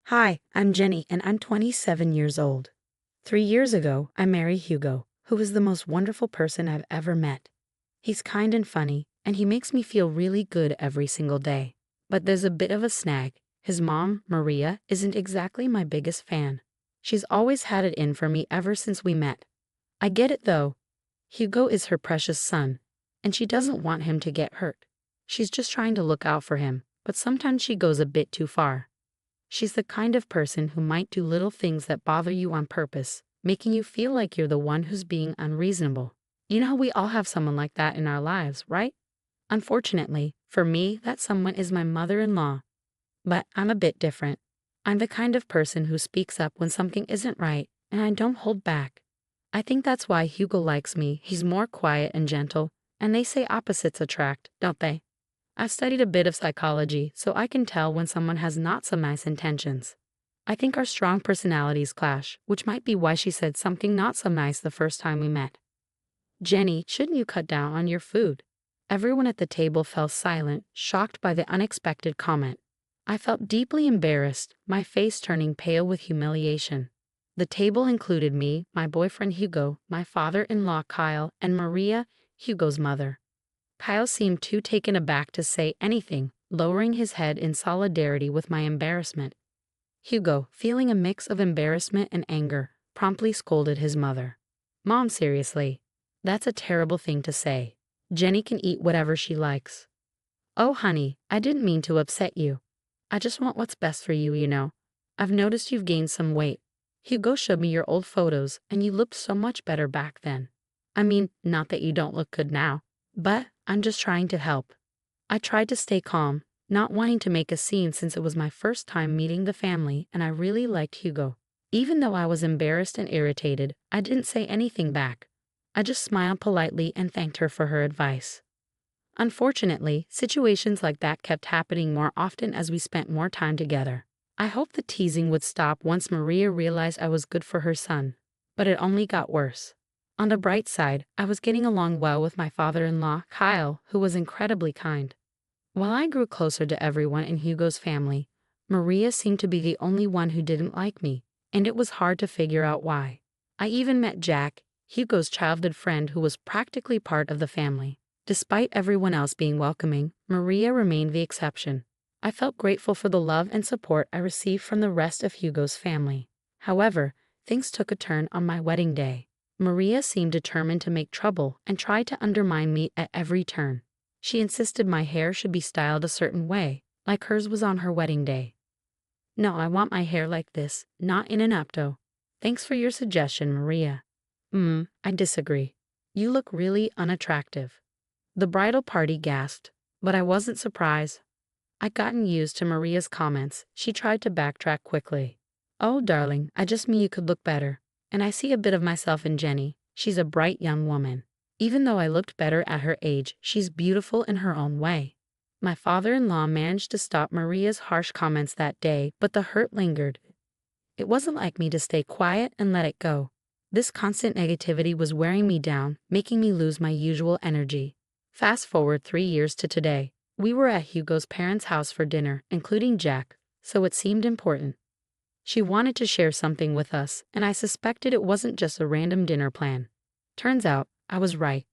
Hi, I'm Jenny and I'm 27 years old. 3 years ago, I married Hugo, who is the most wonderful person I've ever met. He's kind and funny, and he makes me feel really good every single day. But there's a bit of a snag. His mom, Maria, isn't exactly my biggest fan. She's always had it in for me ever since we met. I get it though. Hugo is her precious son, and she doesn't want him to get hurt. She's just trying to look out for him, but sometimes she goes a bit too far. She's the kind of person who might do little things that bother you on purpose, making you feel like you're the one who's being unreasonable. You know how we all have someone like that in our lives, right? Unfortunately, for me, that someone is my mother-in-law. But I'm a bit different. I'm the kind of person who speaks up when something isn't right, and I don't hold back. I think that's why Hugo likes me. He's more quiet and gentle, and they say opposites attract, don't they? I've studied a bit of psychology, so I can tell when someone has not so nice intentions. I think our strong personalities clash, which might be why she said something not so nice the first time we met. Jenny, shouldn't you cut down on your food? Everyone at the table fell silent, shocked by the unexpected comment. I felt deeply embarrassed, my face turning pale with humiliation. The table included me, my boyfriend Hugo, my father-in-law Kyle, and Maria, Hugo's mother. Kyle seemed too taken aback to say anything, lowering his head in solidarity with my embarrassment. Hugo, feeling a mix of embarrassment and anger, promptly scolded his mother. Mom, seriously. That's a terrible thing to say. Jenny can eat whatever she likes. Oh, honey, I didn't mean to upset you. I just want what's best for you, you know. I've noticed you've gained some weight. Hugo showed me your old photos, and you looked so much better back then. I mean, not that you don't look good now, but I'm just trying to help. I tried to stay calm, not wanting to make a scene since it was my first time meeting the family and I really liked Hugo. Even though I was embarrassed and irritated, I didn't say anything back. I just smiled politely and thanked her for her advice. Unfortunately, situations like that kept happening more often as we spent more time together. I hoped the teasing would stop once Maria realized I was good for her son, but it only got worse. On the bright side, I was getting along well with my father-in-law, Kyle, who was incredibly kind. While I grew closer to everyone in Hugo's family, Maria seemed to be the only one who didn't like me, and it was hard to figure out why. I even met Jack, Hugo's childhood friend who was practically part of the family. Despite everyone else being welcoming, Maria remained the exception. I felt grateful for the love and support I received from the rest of Hugo's family. However, things took a turn on my wedding day. Maria seemed determined to make trouble and tried to undermine me at every turn. She insisted my hair should be styled a certain way, like hers was on her wedding day. No, I want my hair like this, not in an updo. Thanks for your suggestion, Maria. I disagree. You look really unattractive. The bridal party gasped, but I wasn't surprised. I'd gotten used to Maria's comments. She tried to backtrack quickly. Oh, darling, I just mean you could look better. And I see a bit of myself in Jenny. She's a bright young woman. Even though I looked better at her age, she's beautiful in her own way. My father-in-law managed to stop Maria's harsh comments that day, but the hurt lingered. It wasn't like me to stay quiet and let it go. This constant negativity was wearing me down, making me lose my usual energy. Fast forward 3 years to today. We were at Hugo's parents' house for dinner, including Jack, so it seemed important. She wanted to share something with us, and I suspected it wasn't just a random dinner plan. Turns out, I was right.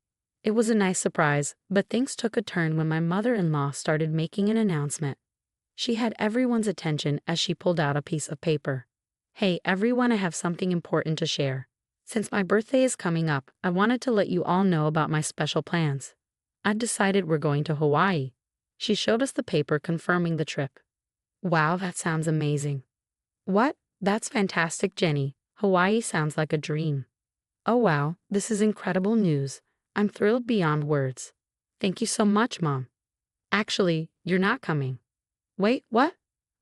It was a nice surprise, but things took a turn when my mother-in-law started making an announcement. She had everyone's attention as she pulled out a piece of paper. Hey, everyone, I have something important to share. Since my birthday is coming up, I wanted to let you all know about my special plans. I've decided we're going to Hawaii. She showed us the paper confirming the trip. Wow, that sounds amazing. What? That's fantastic, Jenny. Hawaii sounds like a dream. Oh wow, this is incredible news. I'm thrilled beyond words. Thank you so much, Mom. Actually, you're not coming. Wait, what?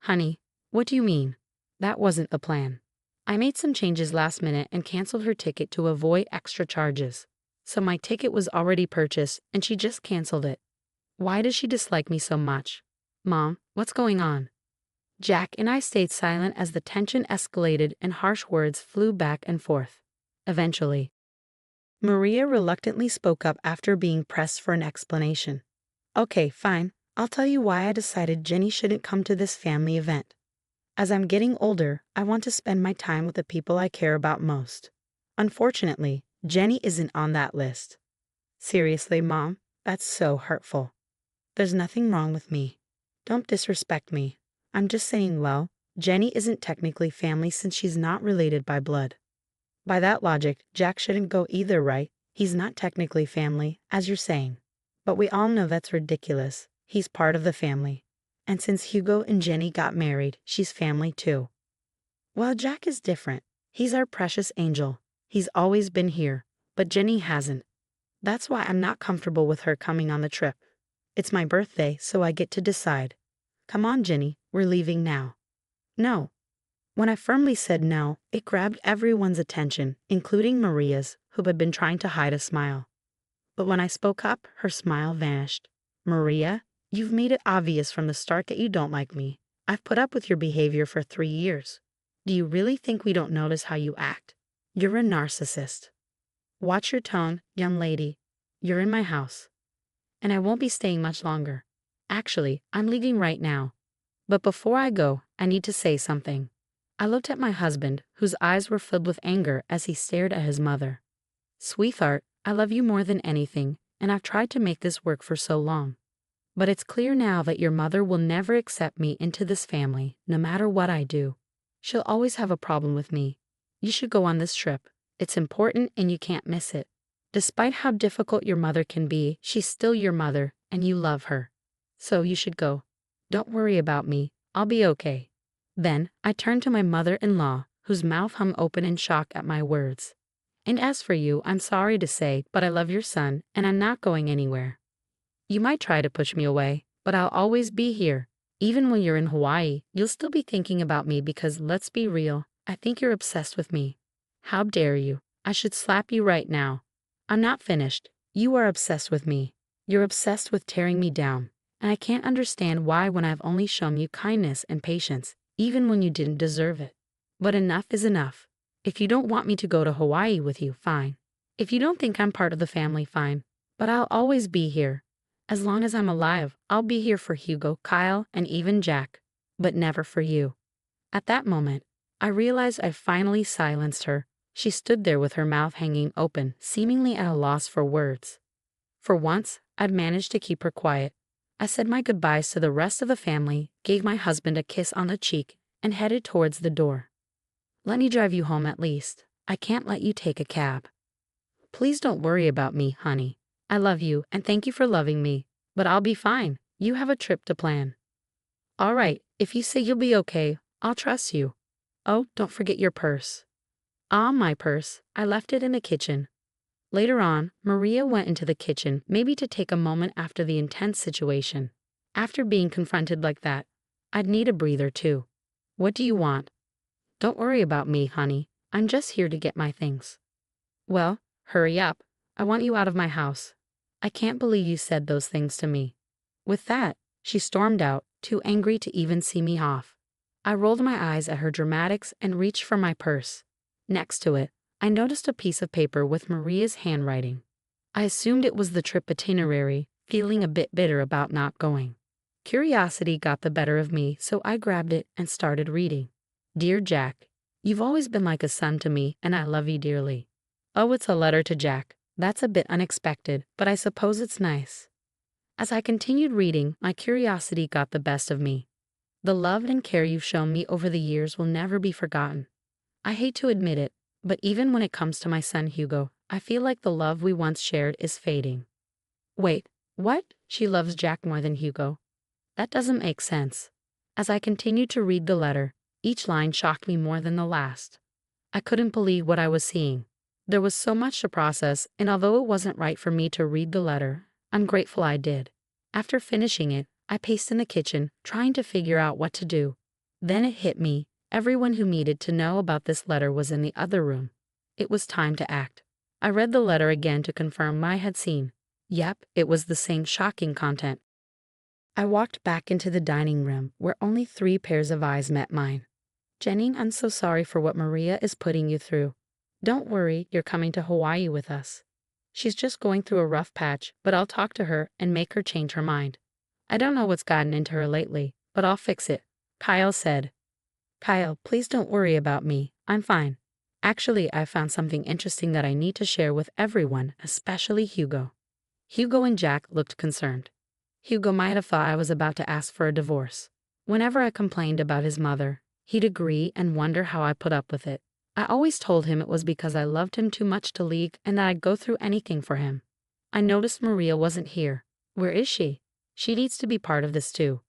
Honey, what do you mean? That wasn't the plan. I made some changes last minute and canceled her ticket to avoid extra charges. So my ticket was already purchased and she just canceled it. Why does she dislike me so much? Mom, what's going on? Jack and I stayed silent as the tension escalated and harsh words flew back and forth. Eventually, Maria reluctantly spoke up after being pressed for an explanation. Okay, fine. I'll tell you why I decided Jenny shouldn't come to this family event. As I'm getting older, I want to spend my time with the people I care about most. Unfortunately, Jenny isn't on that list. Seriously, Mom, that's so hurtful. There's nothing wrong with me. Don't disrespect me. I'm just saying, well, Jenny isn't technically family since she's not related by blood. By that logic, Jack shouldn't go either, right? He's not technically family, as you're saying. But we all know that's ridiculous. He's part of the family. And since Hugo and Jenny got married, she's family too. Well, Jack is different. He's our precious angel. He's always been here, but Jenny hasn't. That's why I'm not comfortable with her coming on the trip. It's my birthday, so I get to decide. Come on, Jenny, we're leaving now. No. When I firmly said no, it grabbed everyone's attention, including Maria's, who had been trying to hide a smile. But when I spoke up, her smile vanished. Maria, you've made it obvious from the start that you don't like me. I've put up with your behavior for 3 years. Do you really think we don't notice how you act? You're a narcissist. Watch your tone, young lady. You're in my house. And I won't be staying much longer. Actually, I'm leaving right now. But before I go, I need to say something. I looked at my husband, whose eyes were filled with anger as he stared at his mother. Sweetheart, I love you more than anything, and I've tried to make this work for so long. But it's clear now that your mother will never accept me into this family, no matter what I do. She'll always have a problem with me. You should go on this trip. It's important and you can't miss it. Despite how difficult your mother can be, she's still your mother, and you love her. So you should go. Don't worry about me. I'll be okay. Then I turned to my mother-in-law, whose mouth hung open in shock at my words. And as for you, I'm sorry to say, but I love your son, and I'm not going anywhere. You might try to push me away, but I'll always be here. Even when you're in Hawaii, you'll still be thinking about me because, let's be real, I think you're obsessed with me. How dare you? I should slap you right now. I'm not finished. You are obsessed with me. You're obsessed with tearing me down. And I can't understand why when I've only shown you kindness and patience, even when you didn't deserve it. But enough is enough. If you don't want me to go to Hawaii with you, fine. If you don't think I'm part of the family, fine. But I'll always be here. As long as I'm alive, I'll be here for Hugo, Kyle, and even Jack. But never for you. At that moment, I realized I'd finally silenced her. She stood there with her mouth hanging open, seemingly at a loss for words. For once, I'd managed to keep her quiet. I said my goodbyes to the rest of the family, gave my husband a kiss on the cheek, and headed towards the door. Let me drive you home at least. I can't let you take a cab. Please don't worry about me, honey. I love you and thank you for loving me, but I'll be fine. You have a trip to plan. All right, if you say you'll be okay, I'll trust you. Oh, don't forget your purse. Ah, my purse. I left it in the kitchen. Later on, Maria went into the kitchen, maybe to take a moment after the intense situation. After being confronted like that, I'd need a breather too. What do you want? Don't worry about me, honey. I'm just here to get my things. Well, hurry up. I want you out of my house. I can't believe you said those things to me. With that, she stormed out, too angry to even see me off. I rolled my eyes at her dramatics and reached for my purse. Next to it, I noticed a piece of paper with Maria's handwriting. I assumed it was the trip itinerary, feeling a bit bitter about not going. Curiosity got the better of me, so I grabbed it and started reading. Dear Jack, you've always been like a son to me, and I love you dearly. Oh, it's a letter to Jack. That's a bit unexpected, but I suppose it's nice. As I continued reading, my curiosity got the best of me. The love and care you've shown me over the years will never be forgotten. I hate to admit it, but even when it comes to my son Hugo, I feel like the love we once shared is fading. Wait, what? She loves Jack more than Hugo? That doesn't make sense. As I continued to read the letter, each line shocked me more than the last. I couldn't believe what I was seeing. There was so much to process, and although it wasn't right for me to read the letter, I'm grateful I did. After finishing it, I paced in the kitchen, trying to figure out what to do. Then it hit me. Everyone who needed to know about this letter was in the other room. It was time to act. I read the letter again to confirm what I had seen. Yep, it was the same shocking content. I walked back into the dining room, where only 3 pairs of eyes met mine. Jenny, I'm so sorry for what Maria is putting you through. Don't worry, you're coming to Hawaii with us. She's just going through a rough patch, but I'll talk to her and make her change her mind. I don't know what's gotten into her lately, but I'll fix it, Kyle said. Kyle, please don't worry about me. I'm fine. Actually, I found something interesting that I need to share with everyone, especially Hugo. Hugo and Jack looked concerned. Hugo might have thought I was about to ask for a divorce. Whenever I complained about his mother, he'd agree and wonder how I put up with it. I always told him it was because I loved him too much to leave and that I'd go through anything for him. I noticed Maria wasn't here. Where is she? She needs to be part of this too.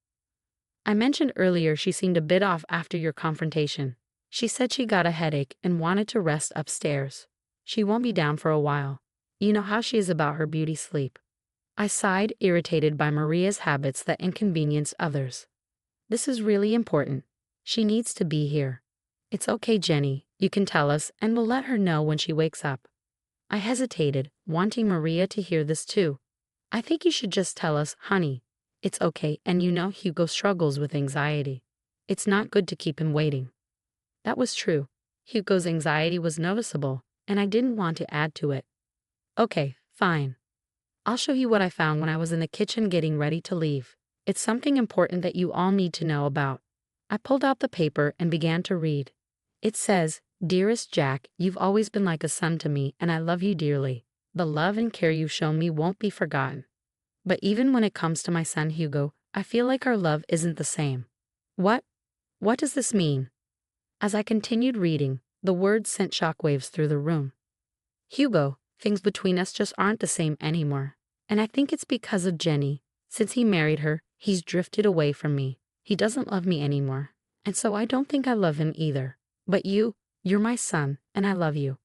I mentioned earlier she seemed a bit off after your confrontation. She said she got a headache and wanted to rest upstairs. She won't be down for a while. You know how she is about her beauty sleep. I sighed, irritated by Maria's habits that inconvenience others. This is really important. She needs to be here. It's okay, Jenny. You can tell us, and we'll let her know when she wakes up. I hesitated, wanting Maria to hear this too. I think you should just tell us, honey. It's okay, and you know Hugo struggles with anxiety. It's not good to keep him waiting. That was true. Hugo's anxiety was noticeable, and I didn't want to add to it. Okay, fine. I'll show you what I found when I was in the kitchen getting ready to leave. It's something important that you all need to know about. I pulled out the paper and began to read. It says, "Dearest Jack, you've always been like a son to me, and I love you dearly. The love and care you've shown me won't be forgotten. But even when it comes to my son Hugo, I feel like our love isn't the same." What? What does this mean? As I continued reading, the words sent shockwaves through the room. Hugo, things between us just aren't the same anymore. And I think it's because of Jenny. Since he married her, he's drifted away from me. He doesn't love me anymore. And so I don't think I love him either. But you're my son, and I love you.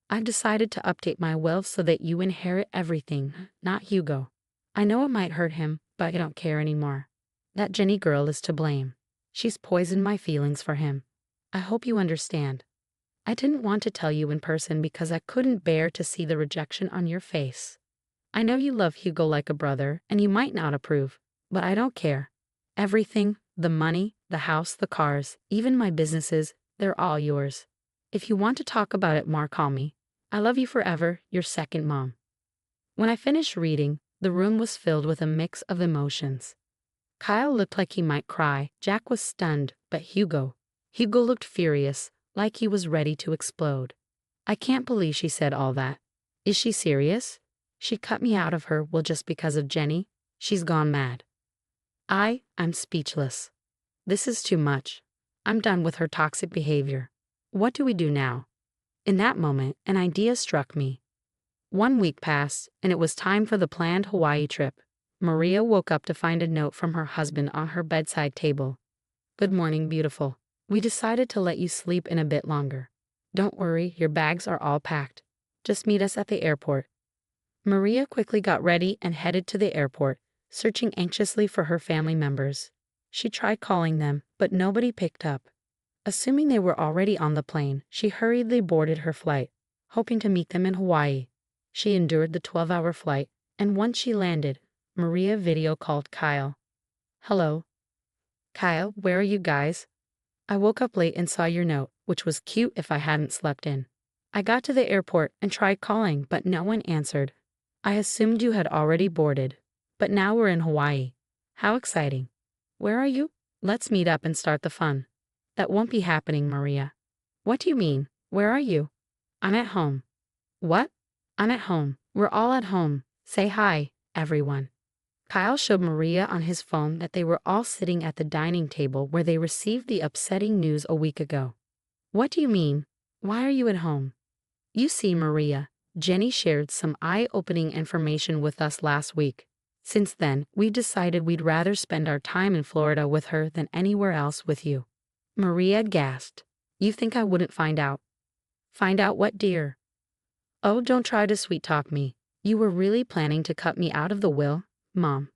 I've decided to update my will so that you inherit everything, not Hugo. I know it might hurt him, but I don't care anymore. That Jenny girl is to blame. She's poisoned my feelings for him. I hope you understand. I didn't want to tell you in person because I couldn't bear to see the rejection on your face. I know you love Hugo like a brother, and you might not approve, but I don't care. Everything, the money, the house, the cars, even my businesses, they're all yours. If you want to talk about it more, call me. I love you forever, your second mom. When I finished reading, the room was filled with a mix of emotions. Kyle looked like he might cry, Jack was stunned, but Hugo looked furious, like he was ready to explode. I can't believe she said all that. Is she serious? She cut me out of her will just because of Jenny? She's gone mad. I'm speechless. This is too much. I'm done with her toxic behavior. What do we do now? In that moment, an idea struck me. 1 week passed, and it was time for the planned Hawaii trip. Maria woke up to find a note from her husband on her bedside table. "Good morning, beautiful. We decided to let you sleep in a bit longer. Don't worry, your bags are all packed. Just meet us at the airport." Maria quickly got ready and headed to the airport, searching anxiously for her family members. She tried calling them, but nobody picked up. Assuming they were already on the plane, she hurriedly boarded her flight, hoping to meet them in Hawaii. She endured the 12-hour flight, and once she landed, Maria video called Kyle. "Hello. Kyle, where are you guys? I woke up late and saw your note, which was cute if I hadn't slept in. I got to the airport and tried calling, but no one answered. I assumed you had already boarded, but now we're in Hawaii. How exciting. Where are you? Let's meet up and start the fun." "That won't be happening, Maria." "What do you mean? Where are you?" "I'm at home." "What?" "I'm at home. We're all at home. Say hi, everyone." Kyle showed Maria on his phone that they were all sitting at the dining table where they received the upsetting news a week ago. "What do you mean? Why are you at home?" "You see, Maria, Jenny shared some eye-opening information with us last week. Since then, we decided we'd rather spend our time in Florida with her than anywhere else with you." Maria gasped. "You think I wouldn't find out?" "Find out what, dear?" "Oh, don't try to sweet-talk me. You were really planning to cut me out of the will, Mom."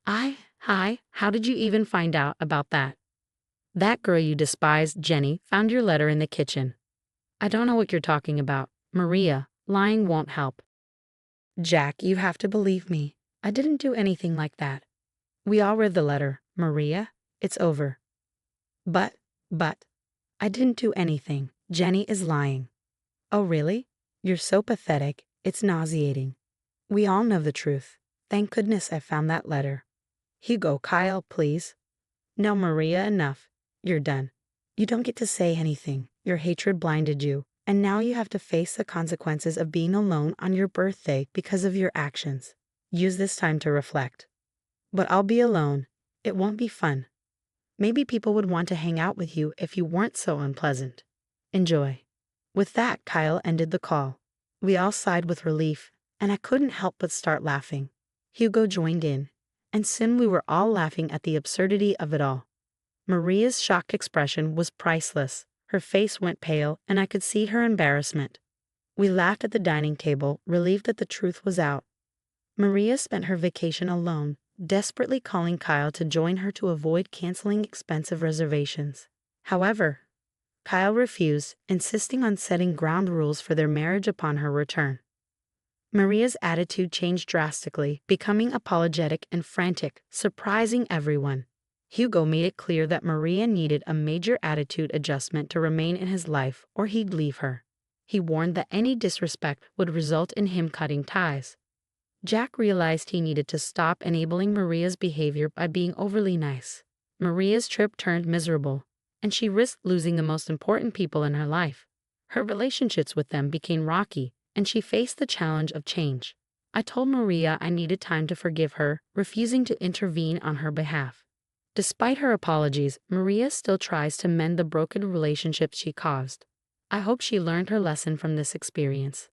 Hi, how did you even find out about that?" "That girl you despise, Jenny, found your letter in the kitchen." "I don't know what you're talking about. Maria, lying won't help." "Jack, you have to believe me. I didn't do anything like that. We all read the letter, Maria. It's over." But, I didn't do anything. Jenny is lying." "Oh, really? You're so pathetic. It's nauseating. We all know the truth. Thank goodness I found that letter." "Hugo, Kyle, please." "No, Maria, enough. You're done. You don't get to say anything. Your hatred blinded you, and now you have to face the consequences of being alone on your birthday because of your actions. Use this time to reflect. But I'll be alone. It won't be fun. Maybe people would want to hang out with you if you weren't so unpleasant. Enjoy." With that, Kyle ended the call. We all sighed with relief, and I couldn't help but start laughing. Hugo joined in, and soon we were all laughing at the absurdity of it all. Maria's shocked expression was priceless. Her face went pale, and I could see her embarrassment. We laughed at the dining table, relieved that the truth was out. Maria spent her vacation alone, desperately calling Kyle to join her to avoid canceling expensive reservations. However, Kyle refused, insisting on setting ground rules for their marriage upon her return. Maria's attitude changed drastically, becoming apologetic and frantic, surprising everyone. Hugo made it clear that Maria needed a major attitude adjustment to remain in his life, or he'd leave her. He warned that any disrespect would result in him cutting ties. Jack realized he needed to stop enabling Maria's behavior by being overly nice. Maria's trip turned miserable, and she risked losing the most important people in her life. Her relationships with them became rocky, and she faced the challenge of change. I told Maria I needed time to forgive her, refusing to intervene on her behalf. Despite her apologies, Maria still tries to mend the broken relationships she caused. I hope she learned her lesson from this experience.